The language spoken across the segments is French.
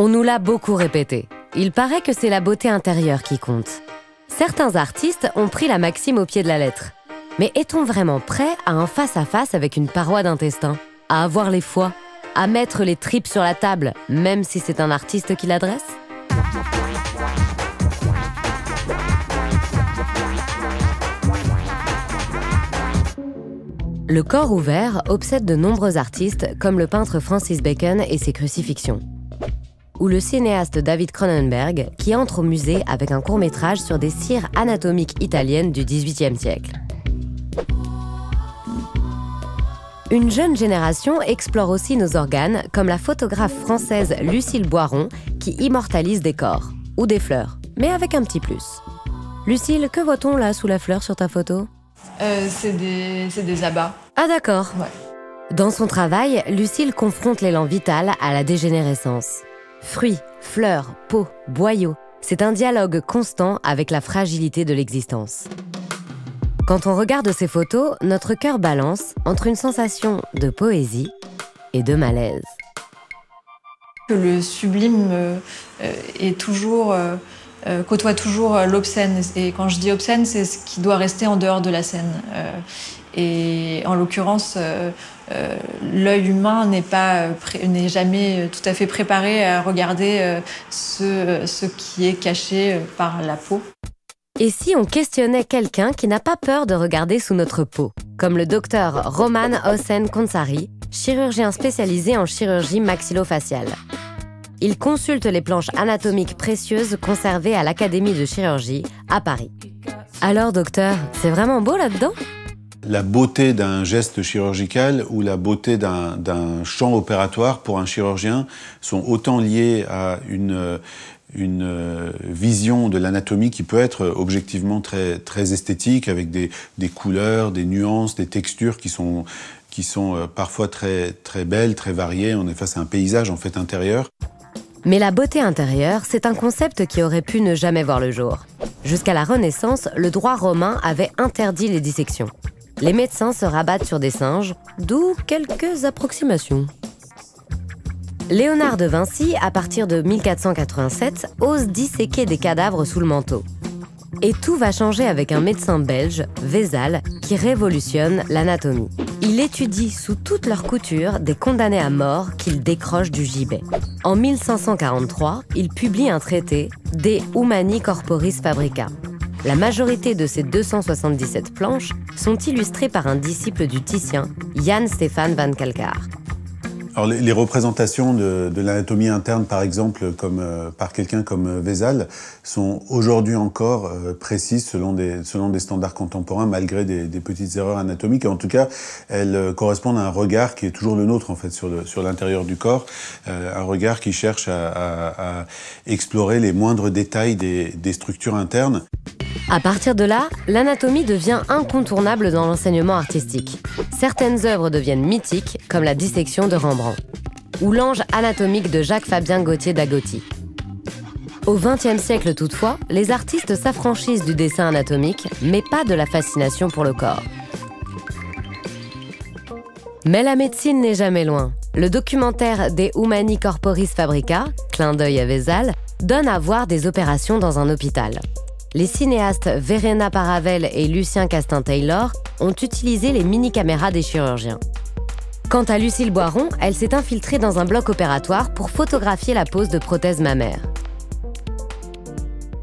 On nous l'a beaucoup répété. Il paraît que c'est la beauté intérieure qui compte. Certains artistes ont pris la maxime au pied de la lettre. Mais est-on vraiment prêt à un face-à-face avec une paroi d'intestin, à avoir les foies, à mettre les tripes sur la table, même si c'est un artiste qui l'adresse? Le corps ouvert obsède de nombreux artistes, comme le peintre Francis Bacon et ses crucifixions, ou le cinéaste David Cronenberg, qui entre au musée avec un court-métrage sur des cires anatomiques italiennes du XVIIIe siècle. Une jeune génération explore aussi nos organes, comme la photographe française Lucille Boiron, qui immortalise des corps, ou des fleurs, mais avec un petit plus. Lucille, que voit-on là sous la fleur sur ta photo? C'est des abats. Ah d'accord. Ouais. Dans son travail, Lucille confronte l'élan vital à la dégénérescence. Fruits, fleurs, peau, boyaux, c'est un dialogue constant avec la fragilité de l'existence. Quand on regarde ces photos, notre cœur balance entre une sensation de poésie et de malaise. Le sublime est toujours, côtoie toujours l'obscène. Et quand je dis obscène, c'est ce qui doit rester en dehors de la scène. Et en l'occurrence, l'œil humain n'est jamais tout à fait préparé à regarder ce qui est caché par la peau. Et si on questionnait quelqu'un qui n'a pas peur de regarder sous notre peau, comme le docteur Roman Hossein Konsari, chirurgien spécialisé en chirurgie maxillofaciale. Il consulte les planches anatomiques précieuses conservées à l'Académie de chirurgie à Paris. Alors docteur, c'est vraiment beau là-dedans ? La beauté d'un geste chirurgical ou la beauté d'un champ opératoire pour un chirurgien sont autant liées à une vision de l'anatomie qui peut être objectivement très esthétique, avec des couleurs, des nuances, des textures qui sont parfois très belles, très variées. On est face à un paysage en fait intérieur. Mais la beauté intérieure, c'est un concept qui aurait pu ne jamais voir le jour. Jusqu'à la Renaissance, le droit romain avait interdit les dissections. Les médecins se rabattent sur des singes, d'où quelques approximations. Léonard de Vinci, à partir de 1487, ose disséquer des cadavres sous le manteau. Et tout va changer avec un médecin belge, Vézal, qui révolutionne l'anatomie. Il étudie sous toutes leurs coutures des condamnés à mort qu'il décroche du gibet. En 1543, il publie un traité, De Humani Corporis Fabrica. La majorité de ces 277 planches sont illustrées par un disciple du Titien, Jan Stefan van Calcar. Alors, les représentations de l'anatomie interne, par exemple, par quelqu'un comme Vézal, sont aujourd'hui encore précises selon des standards contemporains, malgré des petites erreurs anatomiques. Et en tout cas, elles correspondent à un regard qui est toujours le nôtre, en fait, sur l'intérieur du corps. Un regard qui cherche à explorer les moindres détails des structures internes. À partir de là, l'anatomie devient incontournable dans l'enseignement artistique. Certaines œuvres deviennent mythiques, comme la dissection de Rembrandt, ou l'ange anatomique de Jacques-Fabien Gauthier d'Agoty. Au XXe siècle toutefois, les artistes s'affranchissent du dessin anatomique, mais pas de la fascination pour le corps. Mais la médecine n'est jamais loin. Le documentaire De Humani Corporis Fabrica, clin d'œil à Vézal, donne à voir des opérations dans un hôpital. Les cinéastes Verena Paravel et Lucien Castin-Taylor ont utilisé les mini-caméras des chirurgiens. Quant à Lucille Boiron, elle s'est infiltrée dans un bloc opératoire pour photographier la pose de prothèses mammaires.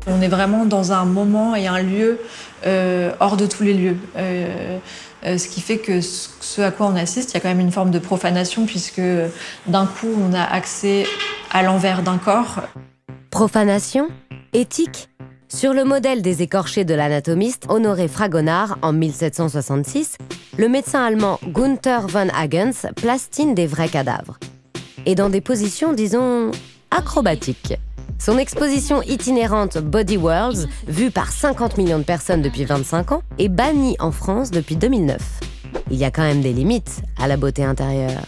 On est vraiment dans un moment et un lieu hors de tous les lieux. Ce qui fait que ce à quoi on assiste, il y a quand même une forme de profanation, puisque d'un coup, on a accès à l'envers d'un corps. Profanation ? Éthique ? Sur le modèle des écorchés de l'anatomiste Honoré Fragonard en 1766, le médecin allemand Gunther von Hagens plastine des vrais cadavres. Et dans des positions, disons, acrobatiques. Son exposition itinérante Body Worlds, vue par 50 millions de personnes depuis 25 ans, est bannie en France depuis 2009. Il y a quand même des limites à la beauté intérieure.